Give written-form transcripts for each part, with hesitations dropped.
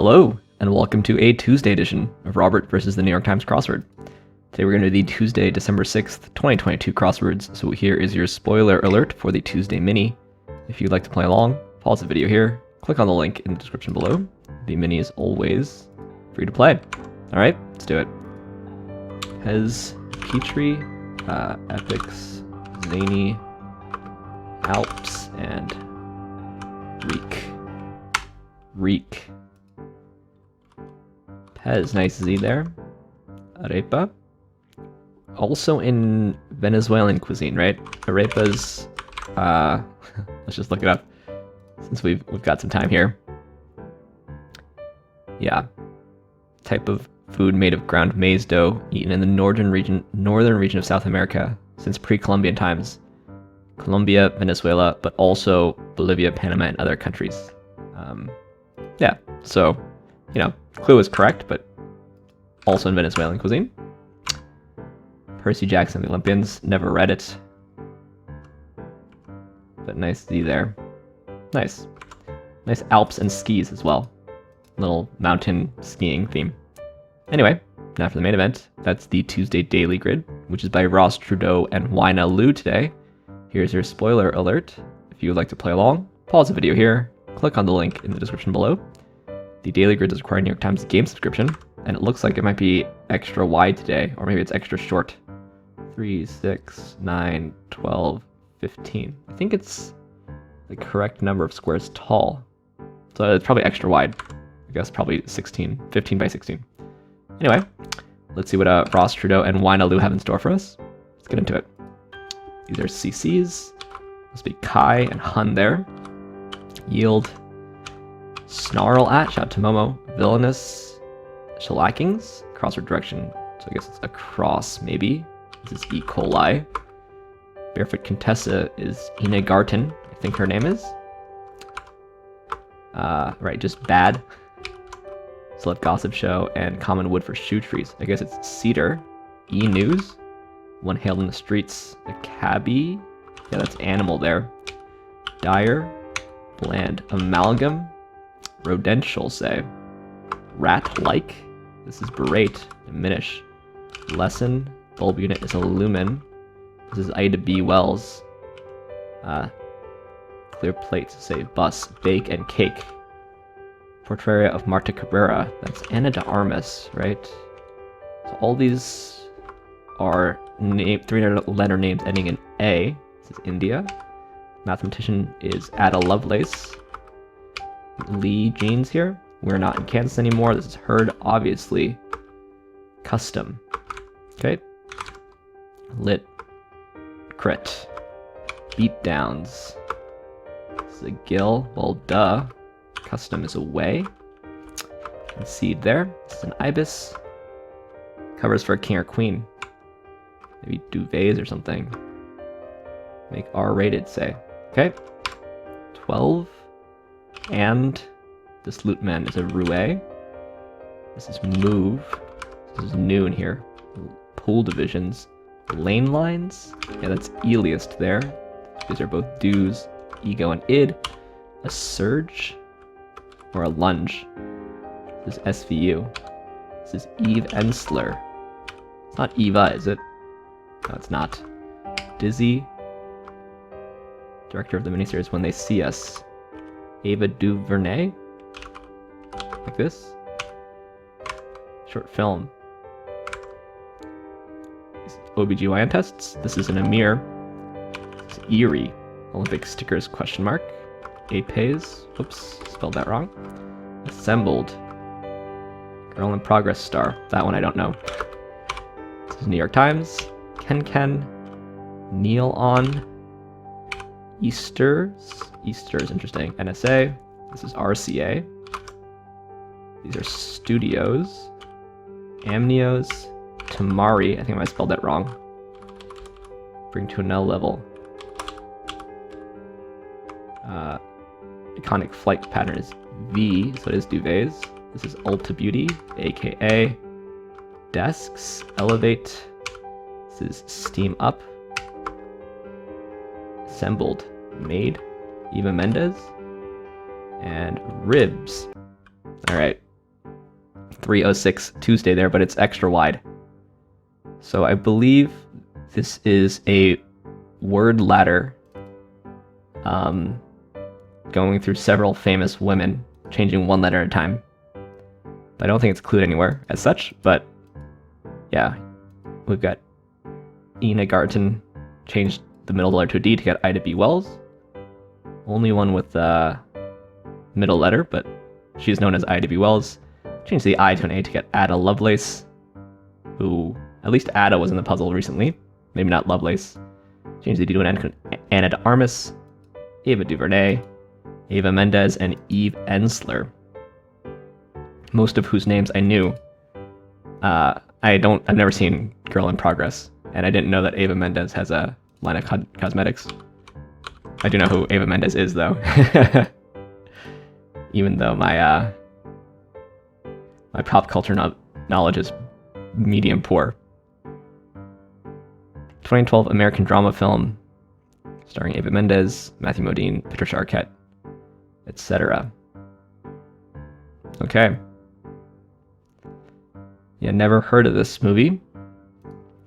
Hello, and welcome to a Tuesday edition of Robert versus the New York Times Crossword. Today we're going to do the Tuesday, December 6th, 2022 crosswords, so here is your spoiler alert for the Tuesday mini. If you'd like to play along, pause the video here, click on the link in the description below. The mini is always free to play. Alright, let's do it. Hez, Petrie, Epics, Zany, Alps, and Reek. Pez, nice Z there. Arepa. Also in Venezuelan cuisine, right? Arepas, let's just look it up since we've got some time here. Yeah. Type of food made of ground maize dough eaten in the northern region of South America since pre-Columbian times. Colombia, Venezuela, but also Bolivia, Panama, and other countries. Yeah, so, you know, clue is correct, but also in Venezuelan cuisine. Percy Jackson, the Olympians, never read it. But nice Z there. Nice. Nice Alps and skis as well. Little mountain skiing theme. Anyway, now for the main event. That's the Tuesday Daily Grid, which is by Ross Trudeau and Wyna today. Here's your spoiler alert. If you would like to play along, pause the video here, click on the link in the description below. The Daily Grid does require a New York Times game subscription, and it looks like it might be extra wide today, or maybe it's extra short. 3, 6, 9, 12, 15. I think it's the correct number of squares tall. So it's probably extra wide. I guess probably 15 by 16. Anyway, let's see what Ross Trudeau and Wyna have in store for us. Let's get into it. These are CCs. Must be Kai and Hun there. Yield. Snarl at, shout out to Momo. Villainous. Shellackings. Crossword direction. So I guess it's across, maybe. This is E. coli. Barefoot Contessa is Ina Garten, I think her name is. Right, just bad. Celeb Gossip Show and Common Wood for Shoe Trees. I guess it's Cedar. E! News. One hailed in the streets. A cabbie. Yeah, that's animal there. Dire. Bland. Amalgam. Rodential, say. Rat-like. This is berate. Diminish. Lesson. Bulb unit is a lumen. This is Ida B. Wells. Clear plates, say bus. Bake and cake. Portrait of Marta Cabrera. That's Ana de Armas, right? So all these are 3-letter names ending in A. This is India. Mathematician is Ada Lovelace. Lee Jeans here. We're not in Kansas anymore. This is Heard, obviously. Custom. Okay. Lit. Crit. Beatdowns. This is a Gill. Well, duh. Custom is away. Concede there. This is an Ibis. Covers for a king or queen. Maybe duvets or something. Make R-rated, say. Okay. 12. And this Lootman is a Roue. This is Move. This is Noon here. Pool divisions. Lane lines. Yeah, that's Eliast there. These are both Dues, Ego, and Id. A Surge. Or a Lunge. This is SVU. This is Eve Ensler. It's not Eva, is it? No, it's not. Dizzy. Director of the miniseries When They See Us. Ava DuVernay? Like this? Short film. OBGYN tests. This is an Amir. This is Erie. Olympic stickers question mark. Apes. Oops, spelled that wrong. Assembled. Girl in Progress star. That one I don't know. This is New York Times. Ken. Neil on. Easter's interesting. NSA. This is RCA. These are Studios. Amnios. Tamari. I think I might spelled that wrong. Bring to another level. Iconic flight pattern is V, so it is duvets. This is Ulta Beauty, aka Desks. Elevate. This is Steam Up. Assembled. Made. Eva Mendes. And Ribs. Alright, 306 Tuesday there, but it's extra wide. So I believe this is a word ladder going through several famous women, changing one letter at a time. But I don't think it's clued anywhere as such, but yeah, we've got Ina Garten changed the middle letter to a D to get Ida B. Wells. Only one with the middle letter, but she's known as Ida B. Wells. Changed the I to an A to get Ada Lovelace, who, at least Ada was in the puzzle recently, maybe not Lovelace. Changed the D to an N, Anna de Armas, Ava DuVernay, Ava Mendez, and Eve Ensler. Most of whose names I knew. I've never seen Girl in Progress, and I didn't know that Ava Mendez has a line of cosmetics. I do know who Ava Mendez is, though. Even though my pop culture knowledge is medium poor. 2012 American drama film starring Ava Mendez, Matthew Modine, Patricia Arquette, etc. Okay. Yeah, never heard of this movie.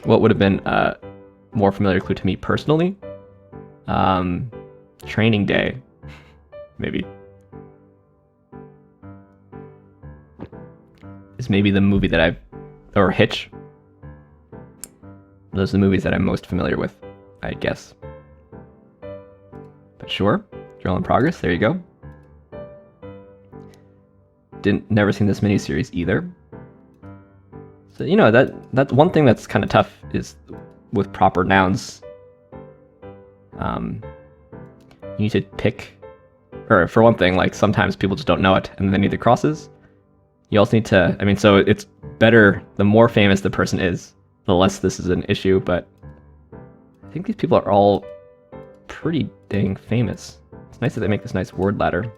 What would have been a more familiar clue to me personally? Training Day, maybe. Is maybe the movie that or Hitch. Those are the movies that I'm most familiar with, I guess. But sure, Girl in Progress, there you go. Never seen this miniseries either. So, you know, that's one thing that's kind of tough is with proper nouns. You need to pick, or for one thing, like sometimes people just don't know it and then either crosses. You also need to, so it's better, the more famous the person is, the less this is an issue, but I think these people are all pretty dang famous. It's nice that they make this nice word ladder.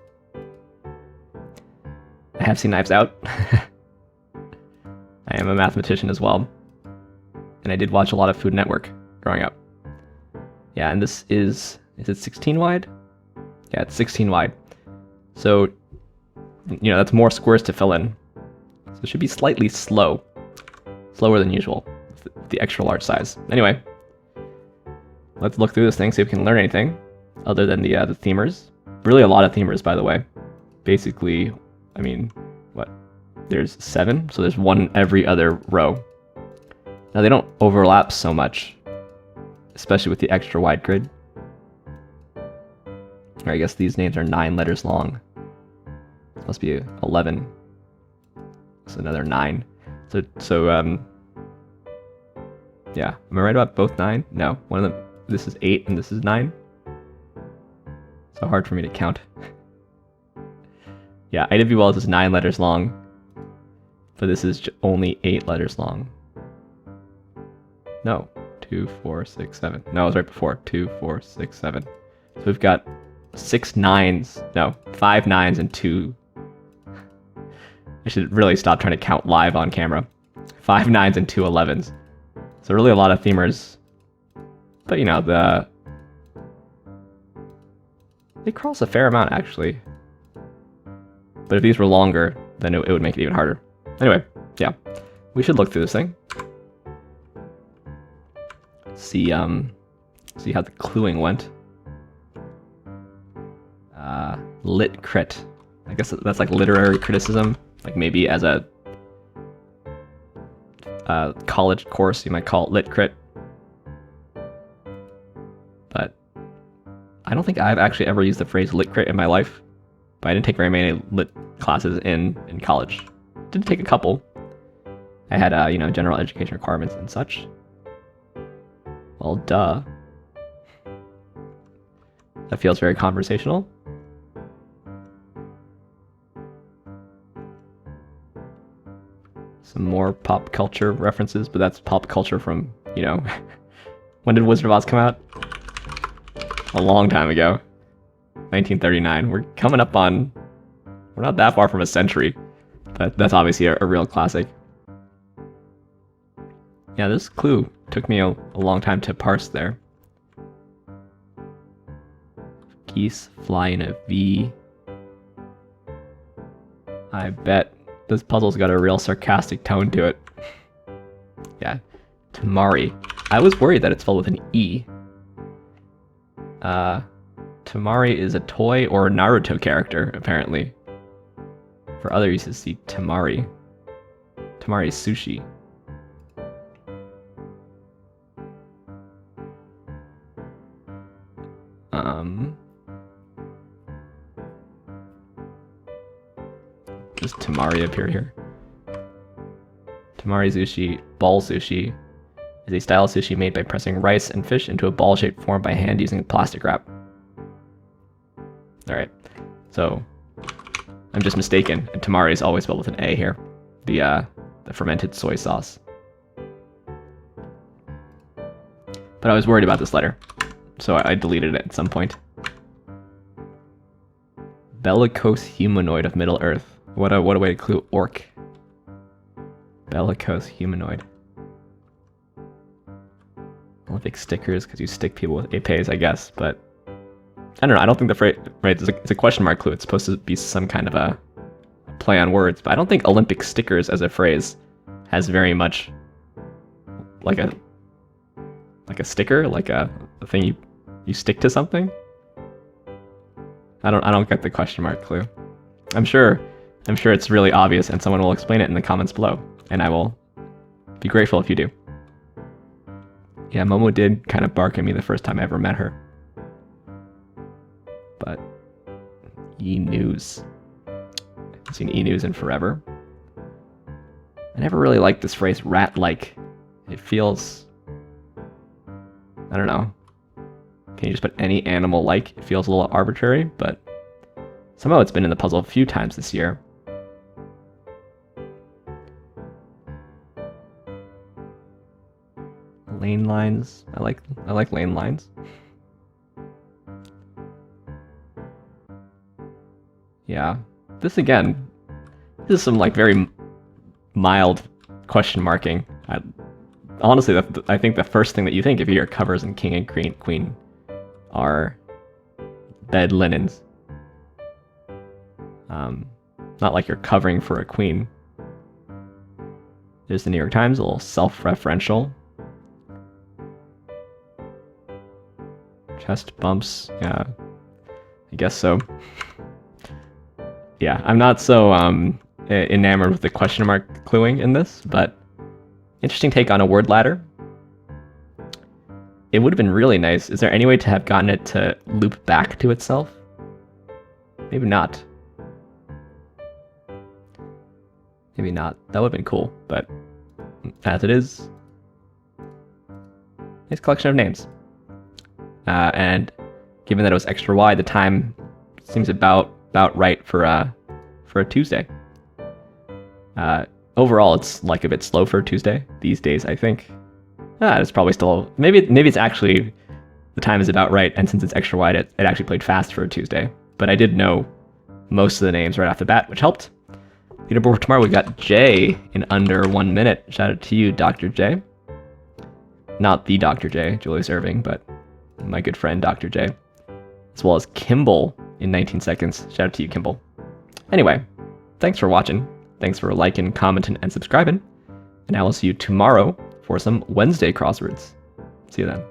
I have seen Knives Out. I am a mathematician as well. And I did watch a lot of Food Network growing up. Yeah, and this is it 16 wide? Yeah, it's 16 wide. So, you know, that's more squares to fill in. So it should be slightly slow. Slower than usual, with the extra large size. Anyway, let's look through this thing, see if we can learn anything other than the themers. Really a lot of themers, by the way. Basically, what? There's 7, so there's one every other row. Now they don't overlap so much, especially with the extra wide grid. Or I guess these names are 9 letters long. This must be 11. It's another 9. So yeah, am I right about both 9? No, one of them. This is 8 and this is 9. So hard for me to count. Yeah, Ida B. Wells is 9 letters long, but this is only 8 letters long. No, 2, 4, 6, 7. No, it was right before. 2, 4, 6, 7. So we've got 6 9s. No, 5 9s and 2. I should really stop trying to count live on camera. 5 9s and 2 11s. So really a lot of themers. But you know, they cross a fair amount actually. But if these were longer, then it would make it even harder. Anyway, yeah, we should look through this thing. See how the cluing went. Lit crit. I guess that's like literary criticism. Like maybe as a college course, you might call it lit crit. But I don't think I've actually ever used the phrase lit crit in my life. But I didn't take very many lit classes in college. Did take a couple. I had general education requirements and such. Well, duh. That feels very conversational. Some more pop culture references, but that's pop culture from, when did Wizard of Oz come out? A long time ago. 1939. We're coming up on... We're not that far from a century. But that's obviously a real classic. Yeah, this clue took me a long time to parse there. Geese fly in a V. I bet This puzzle's got a real sarcastic tone to it. Yeah. Tamari. I was worried that it's spelled with an E. Tamari is a toy or a Naruto character, apparently. For other uses, see Tamari. Tamari is sushi. Does Tamari appear here? Tamari sushi, ball sushi, is a style of sushi made by pressing rice and fish into a ball-shaped form by hand using plastic wrap. Alright, so I'm just mistaken, and Tamari is always spelled with an A here. The fermented soy sauce. But I was worried about this letter, so I deleted it at some point. Bellicose humanoid of Middle Earth. What a way to clue orc. Bellicose humanoid. Olympic stickers, because you stick people with épées, I guess, but I don't know, I don't think the phrase, right, it's a question mark clue. It's supposed to be some kind of a play on words, but I don't think Olympic stickers as a phrase has very much like a sticker, like a thing you stick to something. I don't get the question mark clue. I'm sure it's really obvious and someone will explain it in the comments below, and I will be grateful if you do. Yeah, Momo did kind of bark at me the first time I ever met her. But E-News. I haven't seen E-News in forever. I never really liked this phrase, rat-like. It feels... I don't know. Can you just put any animal like? It feels a little arbitrary, but somehow it's been in the puzzle a few times this year. Lane lines. I like lane lines. Yeah. This is some like very mild question marking. Honestly, I think the first thing that you think if you hear covers in King and Queen are bed linens. Not like you're covering for a queen. There's the New York Times, a little self-referential. Chest bumps, yeah, I guess so. Yeah, I'm not so enamored with the question mark cluing in this, but interesting take on a word ladder. It would have been really nice. Is there any way to have gotten it to loop back to itself? Maybe not. Maybe not. That would have been cool, but as it is, nice collection of names. And given that it was extra wide, the time seems about right for a Tuesday. Overall, it's like a bit slow for a Tuesday these days, I think. It's probably still... Maybe it's actually... The time is about right, and since it's extra wide, it actually played fast for a Tuesday. But I did know most of the names right off the bat, which helped. Leaderboard for tomorrow, we got Jay in under 1 minute. Shout out to you, Dr. J. Not the Dr. J, Julius Irving, but my good friend, Dr. J. As well as Kimball in 19 seconds. Shout out to you, Kimball. Anyway, thanks for watching. Thanks for liking, commenting, and subscribing. And I will see you tomorrow for some Wednesday crosswords. See you then.